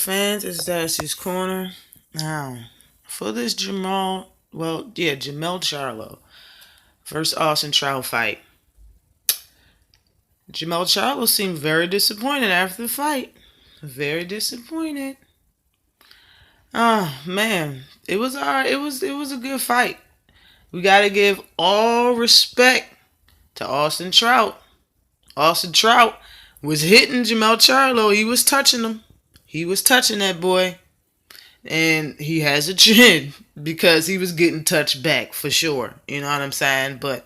fans, it's Darcy's Corner. Now, for this Jermell Charlo versus Austin Trout fight. Jermell Charlo seemed very disappointed after the fight. Very disappointed. Oh man, it was alright. It was a good fight. We gotta give all respect to Austin Trout. Austin Trout was hitting Jermell Charlo. He was touching him. He was touching that boy. And he has a chin because he was getting touched back for sure. You know what I'm saying? But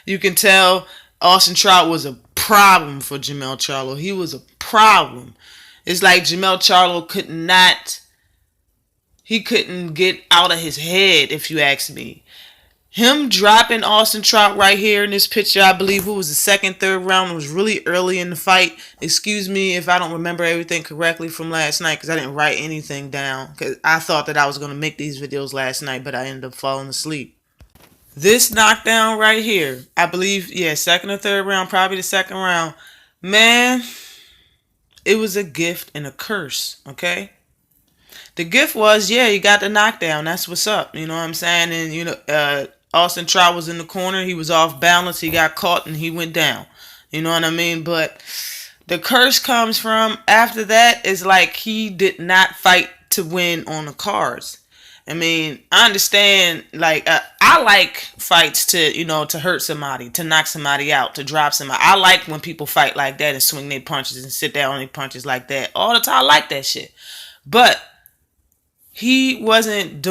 you can tell Austin Trout was a problem for Jermell Charlo. He was a problem. It's like Jermell Charlo he couldn't get out of his head, if you ask me. Him dropping Austin Trout right here in this picture, I believe, who was the second, third round, was really early in the fight. Excuse me if I don't remember everything correctly from last night because I didn't write anything down because I thought that I was going to make these videos last night, but I ended up falling asleep. This knockdown right here, I believe, yeah, second or third round, probably the second round. Man, it was a gift and a curse, okay? The gift was, yeah, he got the knockdown. That's what's up. You know what I'm saying? And, Austin Trout was in the corner. He was off balance. He got caught and he went down. You know what I mean? But the curse comes from after that is like he did not fight to win on the cards. I mean, I understand, like, I like fights to hurt somebody, to knock somebody out, to drop somebody. I like when people fight like that and swing their punches and sit down on their punches like that. All the time, I like that shit. But he wasn't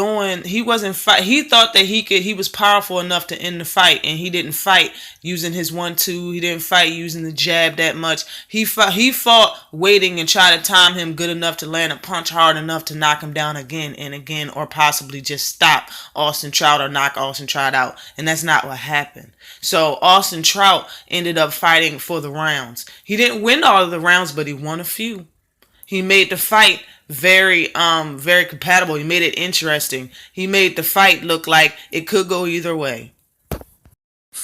fight. He thought that he was powerful enough to end the fight, and he didn't fight using his 1-2. He didn't fight using the jab that much. He fought waiting and tried to time him good enough to land a punch hard enough to knock him down again and again, or possibly just stop Austin Trout or knock Austin Trout out. And that's not what happened. So Austin Trout ended up fighting for the rounds. He didn't win all of the rounds, but he won a few. He made the fight very compatible. He made it interesting. He made the fight look like it could go either way.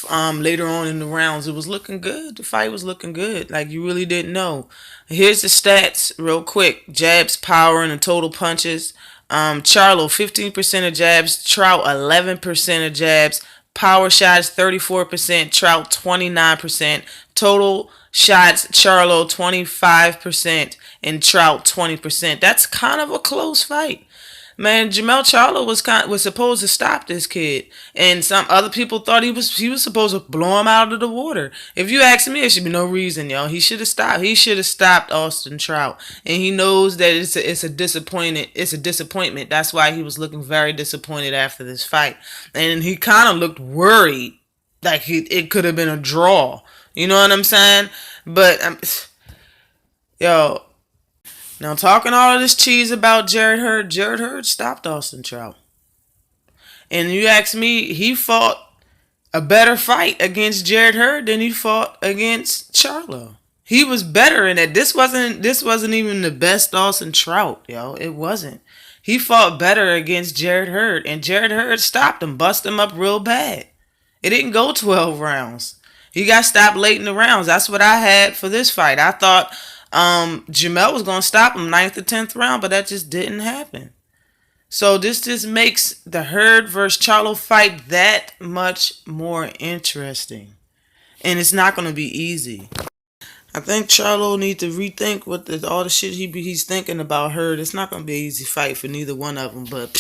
Later on in the rounds, it was looking good. The fight was looking good. Like you really didn't know. Here's the stats real quick. Jabs, power, and the total punches. Charlo, 15% of jabs. Trout, 11% of jabs. Power shots, 34%. Trout, 29%. Total shots, Charlo, 25%. And Trout 20%. That's kind of a close fight. Man, Jermell Charlo was supposed to stop this kid, and some other people thought he was supposed to blow him out of the water. If you ask me, there should be no reason, yo. He should have stopped. He should have stopped Austin Trout, and he knows that it's a disappointment. It's a disappointment. That's why he was looking very disappointed after this fight, and he kind of looked worried, like it could have been a draw. You know what I'm saying? But yo. Now, talking all of this cheese about Jarrett Hurd stopped Austin Trout. And you ask me, he fought a better fight against Jarrett Hurd than he fought against Charlo. He was better in that. This wasn't even the best Austin Trout, yo. It wasn't. He fought better against Jarrett Hurd, and Jarrett Hurd stopped him, busted him up real bad. It didn't go 12 rounds. He got stopped late in the rounds. That's what I had for this fight. I thought Jermell was going to stop him 9th or 10th round, but that just didn't happen. So this just makes the Hurd versus Charlo fight that much more interesting. And it's not going to be easy. I think Charlo needs to rethink all the shit he's thinking about Hurd. It's not going to be an easy fight for neither one of them, but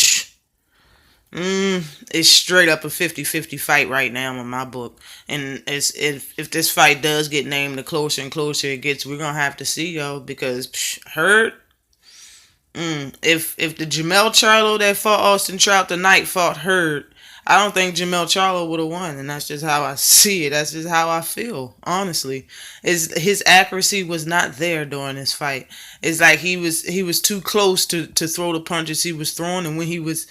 it's straight up a 50-50 fight right now in my book. And if this fight does get named, the closer and closer it gets, we're going to have to see, yo, because Hurd, if the Jermell Charlo that fought Austin Trout tonight fought Hurd, I don't think Jermell Charlo would have won, and that's just how I see it. That's just how I feel, honestly. His accuracy was not there during this fight. It's like he was too close to throw the punches he was throwing, and when he was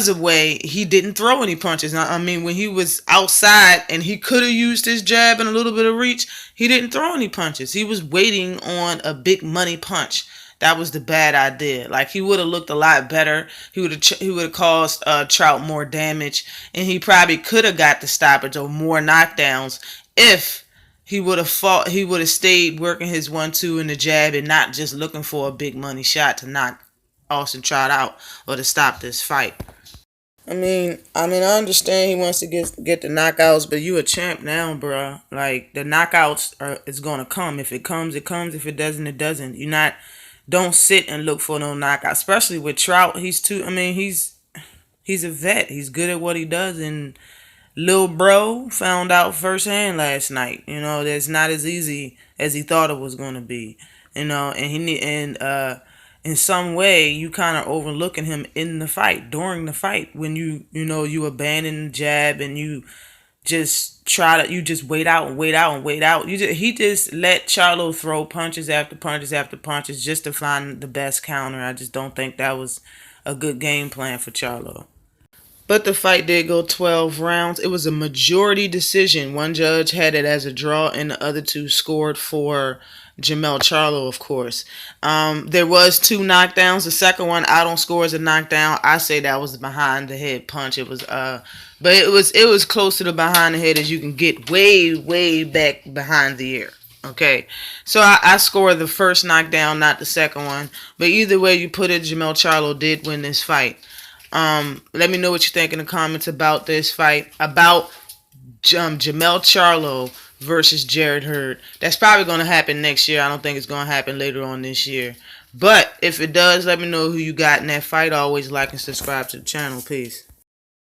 away, he didn't throw any punches. I mean, when he was outside and he could have used his jab and a little bit of reach, he didn't throw any punches. He was waiting on a big money punch. That was the bad idea. Like, he would have looked a lot better. He would have caused Trout more damage, and he probably could have got the stoppage or more knockdowns if he would have fought. He would have stayed working his 1-2 in the jab and not just looking for a big money shot to knock Austin Trout out or to stop this fight. I understand he wants to get the knockouts, but you a champ now, bruh. Like the knockouts is gonna come. If it comes, it comes. If it doesn't, it doesn't. You not don't sit and look for no knockout. Especially with Trout, he's too. He's a vet. He's good at what he does, and Lil Bro found out firsthand last night. That's not as easy as he thought it was gonna be. And in some way you kind of overlooking him in the fight, during the fight, when you abandon the jab and you just wait out and wait out and wait out. He just let Charlo throw punches after punches after punches just to find the best counter. I just don't think that was a good game plan for Charlo. But the fight did go 12 rounds. It was a majority decision. One judge had it as a draw, and the other two scored for Jermell Charlo, of course. There was 2 knockdowns. The second one I don't score as a knockdown. I say that was a behind the head punch. But it was close to the behind the head as you can get, way, way back behind the ear. Okay, so I scored the first knockdown, not the second one. But either way you put it, Jermell Charlo did win this fight. Let me know what you think in the comments about this fight, about Jermell Charlo versus Jarrett Hurd. That's probably going to happen next year. I don't think it's going to happen later on this year. But if it does, let me know who you got in that fight. Always like and subscribe to the channel. Peace.